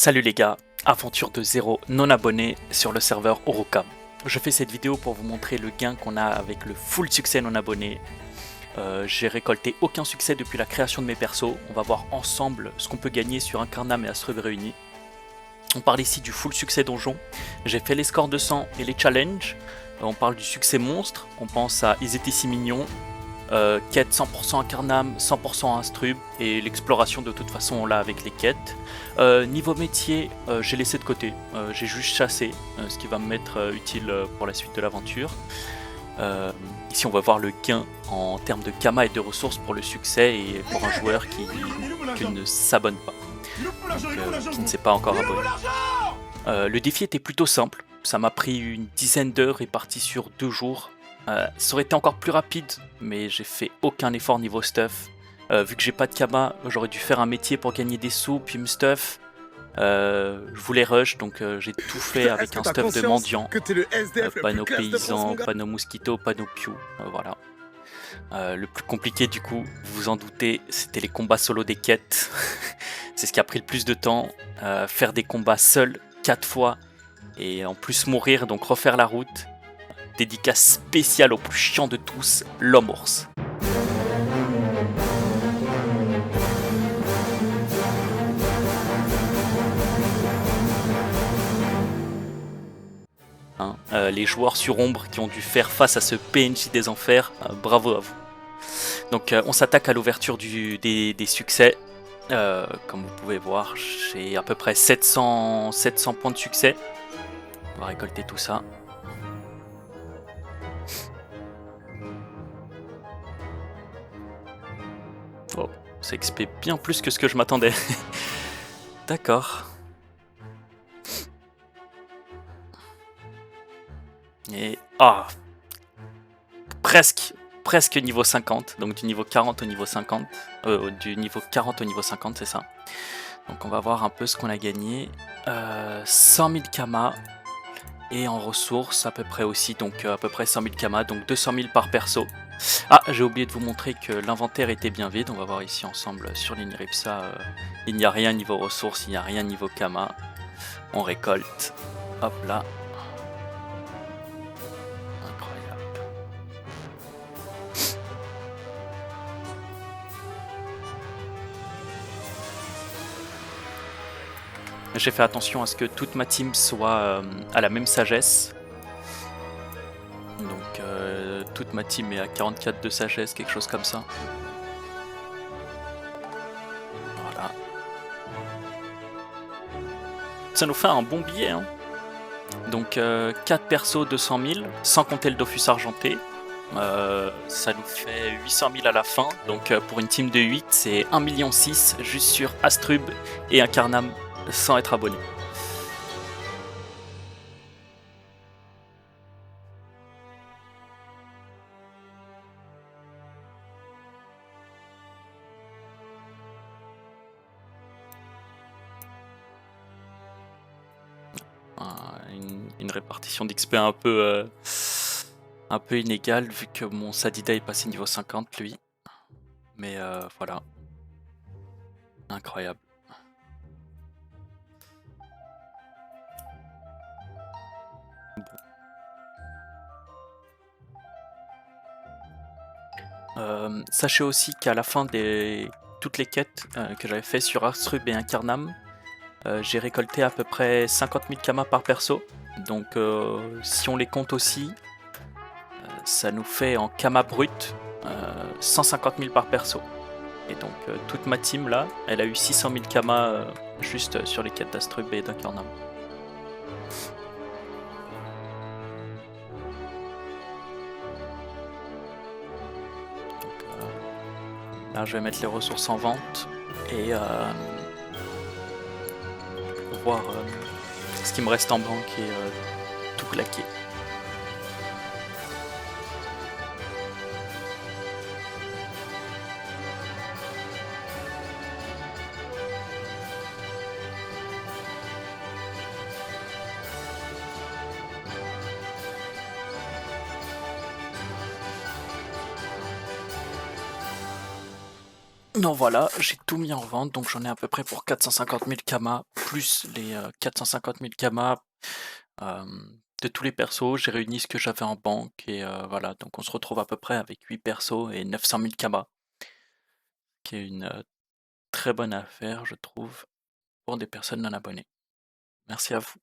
Salut les gars, aventure de 0 non abonné sur le serveur Orocam. Je fais cette vidéo pour vous montrer le gain qu'on a avec le full succès non abonné. J'ai récolté aucun succès depuis la création de mes persos. On va voir ensemble ce qu'on peut gagner sur Incarnam et Astrub réunis. On parle ici du full succès donjon. J'ai fait les scores 200 et les challenges. On parle du succès monstre. On pense à Ils étaient si mignons. Quête 100% Incarnam, 100% Astrub et l'exploration de toute façon on l'a avec les quêtes. Niveau métier, j'ai laissé de côté, j'ai juste chassé, ce qui va me mettre utile pour la suite de l'aventure. Ici on va voir le gain en termes de kama et de ressources pour le succès et pour un joueur qui ne s'abonne pas, donc, qui ne s'est pas encore abonné. Le défi était plutôt simple, ça m'a pris une dizaine d'heures réparties sur 2 jours. Ça aurait été encore plus rapide, mais j'ai fait aucun effort niveau stuff. Vu que j'ai pas de kama, j'aurais dû faire un métier pour gagner des sous, puis me stuff. Je voulais rush, donc j'ai tout fait avec un stuff de mendiant. Panneau paysan, panneau mosquito, panneau pew, voilà. Le plus compliqué du coup, vous vous en doutez, c'était les combats solo des quêtes. C'est ce qui a pris le plus de temps. Faire des combats seuls 4 fois, et en plus mourir, donc refaire la route. Dédicace spéciale au plus chiant de tous, l'homme ours. Les joueurs sur ombre qui ont dû faire face à ce PNJ des enfers, bravo à vous. Donc on s'attaque à l'ouverture des succès. Comme vous pouvez voir, j'ai à peu près 700 points de succès. On va récolter tout ça. Oh, ça XP bien plus que ce que je m'attendais. D'accord. Et presque niveau 50, donc du niveau 40 au niveau 50, du niveau 40 au niveau 50, c'est ça. Donc on va voir un peu ce qu'on a gagné. 100 000 kama et en ressources à peu près aussi, donc à peu près 100 000 kama, donc 200 000 par perso. Ah, j'ai oublié de vous montrer que l'inventaire était bien vide. On va voir ici ensemble sur l'Inripsa. Il n'y a rien niveau ressources, il n'y a rien niveau kama. On récolte. Hop là. Incroyable. J'ai fait attention à ce que toute ma team soit à la même sagesse. Donc toute ma team est à 44 de sagesse, quelque chose comme ça. Voilà. Ça nous fait un bon billet, hein. Donc 4 persos 200 000, sans compter le Dofus argenté. Ça nous fait 800 000 à la fin. Donc pour une team de 8, c'est 1,6 million juste sur Astrub et Incarnam sans être abonné. Une répartition d'XP un peu inégale vu que mon Sadida est passé niveau 50 lui. Mais voilà. Incroyable. Sachez aussi qu'à la fin de toutes les quêtes que j'avais fait sur Astrub et Incarnam, j'ai récolté à peu près 50 000 kama par perso. Donc si on les compte aussi, ça nous fait en kama brut 150 000 par perso. Et donc toute ma team là, elle a eu 600 000 kama juste sur les quêtes d'Astrub et d'Incarnam. Là, je vais mettre les ressources en vente et voir ce qui me reste en banque et tout claquer. Non, voilà, j'ai tout mis en vente, donc j'en ai à peu près pour 450 000 kamas, plus les 450 000 kamas de tous les persos. J'ai réuni ce que j'avais en banque et voilà, donc on se retrouve à peu près avec 8 persos et 900 000 kamas, qui est une très bonne affaire, je trouve, pour des personnes non abonnées. Merci à vous.